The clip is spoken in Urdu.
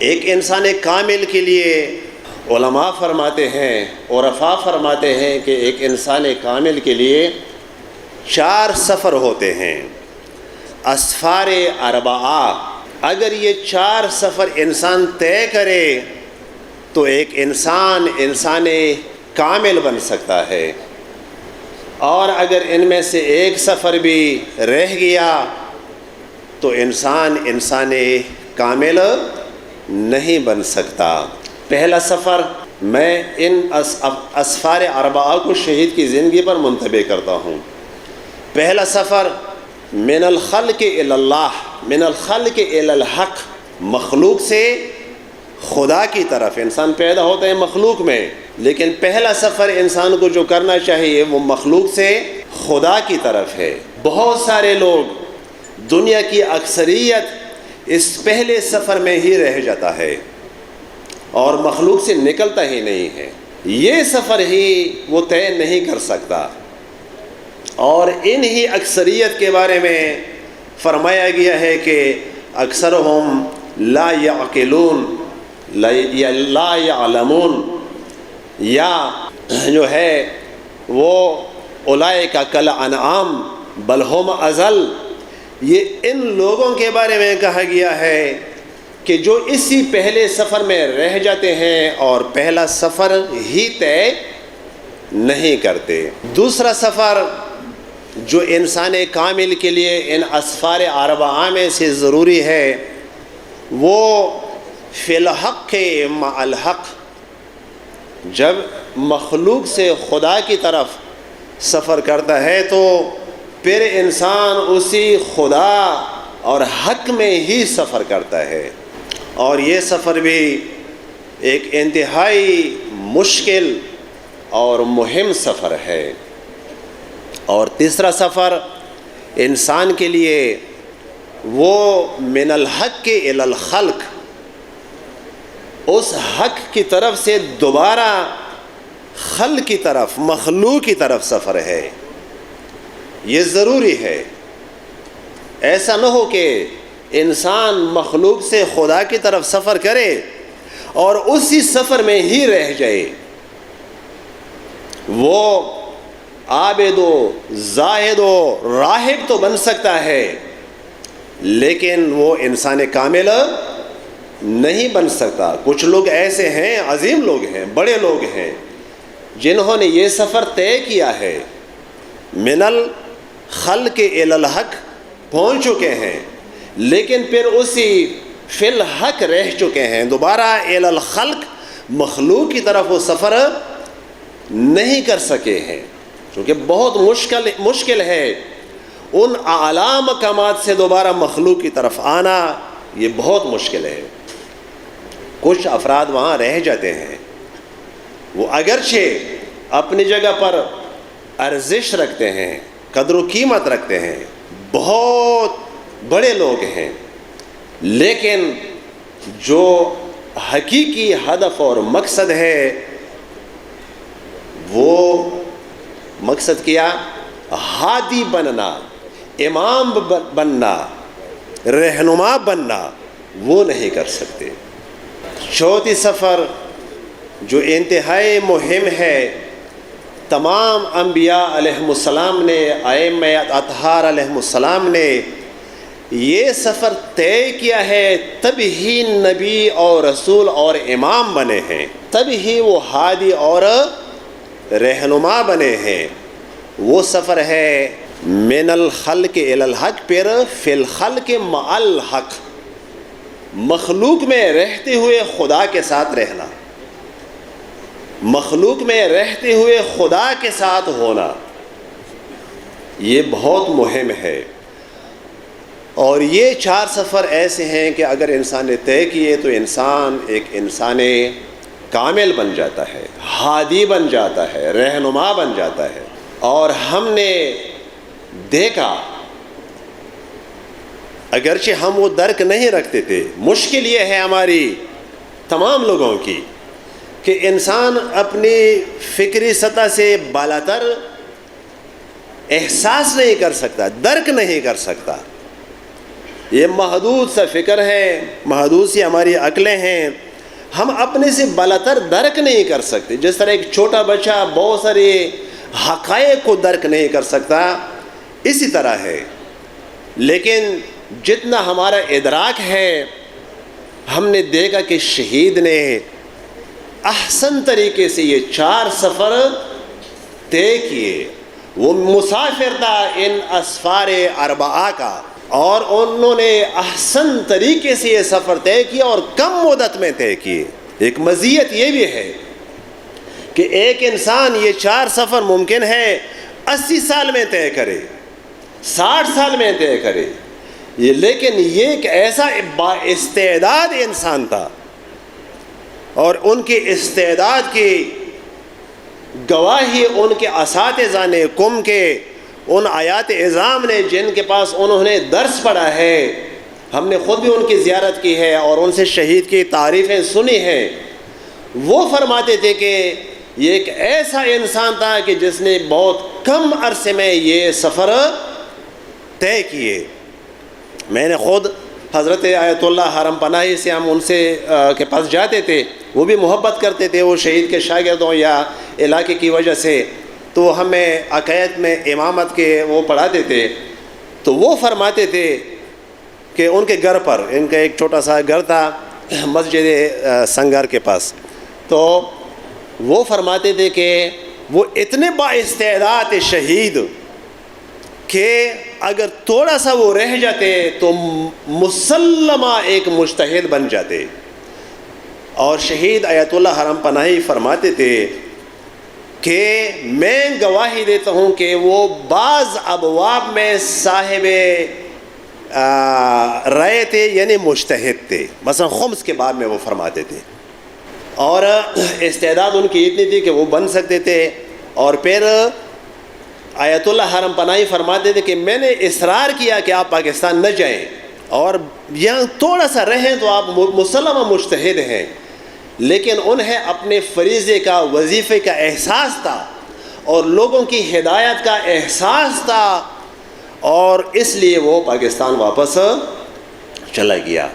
ایک انسان کامل کے لیے علماء فرماتے ہیں، عرفاء فرماتے ہیں کہ ایک انسان کامل کے لیے 4 سفر ہوتے ہیں، اسفار اربعہ۔ اگر یہ 4 سفر انسان طے کرے تو ایک انسان کامل بن سکتا ہے، اور اگر ان میں سے ایک سفر بھی رہ گیا تو انسان کامل نہیں بن سکتا۔ پہلا سفر میں ان اسفار اربعہ کو شہید کی زندگی پر منتبہ کرتا ہوں۔ پہلا سفر من الخلق الی اللہ، من الخلق الی الحق، مخلوق سے خدا کی طرف۔ انسان پیدا ہوتا ہے مخلوق میں، لیکن پہلا سفر انسان کو جو کرنا چاہیے وہ مخلوق سے خدا کی طرف ہے۔ بہت سارے لوگ، دنیا کی اکثریت اس پہلے سفر میں ہی رہ جاتا ہے اور مخلوق سے نکلتا ہی نہیں ہے۔ یہ سفر ہی وہ طے نہیں کر سکتا، اور انہی اکثریت کے بارے میں فرمایا گیا ہے کہ اکثرہم لا یعقلون یا لا یعلمون، یا جو ہے وہ اولئک کالانعام بل ہم اضل۔ یہ ان لوگوں کے بارے میں کہا گیا ہے کہ جو اسی پہلے سفر میں رہ جاتے ہیں اور پہلا سفر ہی طے نہیں کرتے۔ دوسرا سفر جو انسان کامل کے لیے ان اسفار اربعہ میں سے ضروری ہے وہ فی الحق مع الحق۔ جب مخلوق سے خدا کی طرف سفر کرتا ہے تو پھر انسان اسی خدا اور حق میں ہی سفر کرتا ہے، اور یہ سفر بھی ایک انتہائی مشکل اور مہم سفر ہے۔ اور تیسرا سفر انسان کے لیے وہ من الحق الی الخلق، اس حق کی طرف سے دوبارہ خلق کی طرف، مخلوق کی طرف سفر ہے۔ یہ ضروری ہے، ایسا نہ ہو کہ انسان مخلوق سے خدا کی طرف سفر کرے اور اسی سفر میں ہی رہ جائے۔ وہ عابد و زاہد و راہب تو بن سکتا ہے، لیکن وہ انسان کامل نہیں بن سکتا۔ کچھ لوگ ایسے ہیں، عظیم لوگ ہیں، بڑے لوگ ہیں، جنہوں نے یہ سفر طے کیا ہے، من الخلق الی الحق پہنچ چکے ہیں، لیکن پھر اسی فی الحق رہ چکے ہیں، دوبارہ الی الخلق مخلوق کی طرف وہ سفر نہیں کر سکے ہیں، کیونکہ بہت مشکل ہے ان اعلیٰ مقامات سے دوبارہ مخلوق کی طرف آنا، یہ بہت مشکل ہے۔ کچھ افراد وہاں رہ جاتے ہیں، وہ اگرچہ اپنی جگہ پر ارزش رکھتے ہیں، قدر و قیمت رکھتے ہیں، بہت بڑے لوگ ہیں، لیکن جو حقیقی ہدف اور مقصد ہے وہ مقصد کیا؟ ہادی بننا، امام بننا، رہنما بننا، وہ نہیں کر سکتے۔ چوتھی سفر جو انتہائی مہم ہے، تمام انبیاء علیہ السلام نے، ائمہ اطہار علیہ السلام نے یہ سفر طے کیا ہے، تب ہی نبی اور رسول اور امام بنے ہیں، تب ہی وہ ہادی اور رہنما بنے ہیں۔ وہ سفر ہے من الخلق الی الحق، پھر فی الخلق مع الحق، مخلوق میں رہتے ہوئے خدا کے ساتھ رہنا، مخلوق میں رہتے ہوئے خدا کے ساتھ ہونا، یہ بہت مہم ہے۔ اور یہ 4 سفر ایسے ہیں کہ اگر انسان نے طے کیے تو انسان ایک انسان کامل بن جاتا ہے، ہادی بن جاتا ہے، رہنما بن جاتا ہے۔ اور ہم نے دیکھا، اگرچہ ہم وہ درک نہیں رکھتے تھے، مشکل یہ ہے ہماری تمام لوگوں کی کہ انسان اپنی فکری سطح سے بالاتر احساس نہیں کر سکتا، درک نہیں کر سکتا، یہ محدود سا فکر ہے، محدود سی ہماری عقلیں ہیں، ہم اپنے سے بالاتر درک نہیں کر سکتے۔ جس طرح ایک چھوٹا بچہ بہت سارے حقائق کو درک نہیں کر سکتا، اسی طرح ہے۔ لیکن جتنا ہمارا ادراک ہے، ہم نے دیکھا کہ شہید نے احسن طریقے سے یہ 4 سفر طے کیے۔ وہ مسافر تھا ان اسفار 4 کا، اور انہوں نے احسن طریقے سے یہ سفر طے کیا اور کم مدت میں طے کیے۔ ایک مزیت یہ بھی ہے کہ ایک انسان یہ 4 سفر ممکن ہے 80 سال میں طے کرے، 60 سال میں طے کرے، لیکن یہ ایک ایسا با استعداد انسان تھا، اور ان کی استعداد کی گواہی ان کے اساتذہ نے، قم کے ان آیات اعظام نے جن کے پاس انہوں نے درس پڑھا ہے، ہم نے خود بھی ان کی زیارت کی ہے اور ان سے شہید کی تعریفیں سنی ہیں۔ وہ فرماتے تھے کہ یہ ایک ایسا انسان تھا کہ جس نے بہت کم عرصے میں یہ سفر طے کیے۔ میں نے خود حضرت آیت اللہ حرم پناہی سے، ہم ان سے کے پاس جاتے تھے، وہ بھی محبت کرتے تھے، وہ شہید کے شاگرد ہوں یا علاقے کی وجہ سے، تو ہمیں عقائد میں امامت کے وہ پڑھاتے تھے۔ تو وہ فرماتے تھے کہ ان کے گھر پر، ان کا ایک چھوٹا سا گھر تھا مسجد سنگر کے پاس، تو وہ فرماتے تھے کہ وہ اتنے با استعداد شہید کہ اگر تھوڑا سا وہ رہ جاتے تو مسلمہ ایک مجتہد بن جاتے۔ اور شہید آیت اللہ حرم پناہی فرماتے تھے کہ میں گواہی دیتا ہوں کہ وہ بعض ابواب میں صاحب رائے تھے، یعنی مجتہد تھے، مثلا خمس کے باب میں وہ فرماتے تھے، اور استعداد ان کی اتنی تھی کہ وہ بن سکتے تھے۔ اور پھر آیت اللہ حرم پناہی فرماتے تھے کہ میں نے اصرار کیا کہ آپ پاکستان نہ جائیں اور یہاں تھوڑا سا رہیں تو آپ مسلمہ مجتہد ہیں، لیکن انہیں اپنے فریضے کا، وظیفے کا احساس تھا اور لوگوں کی ہدایت کا احساس تھا، اور اس لیے وہ پاکستان واپس چلا گیا۔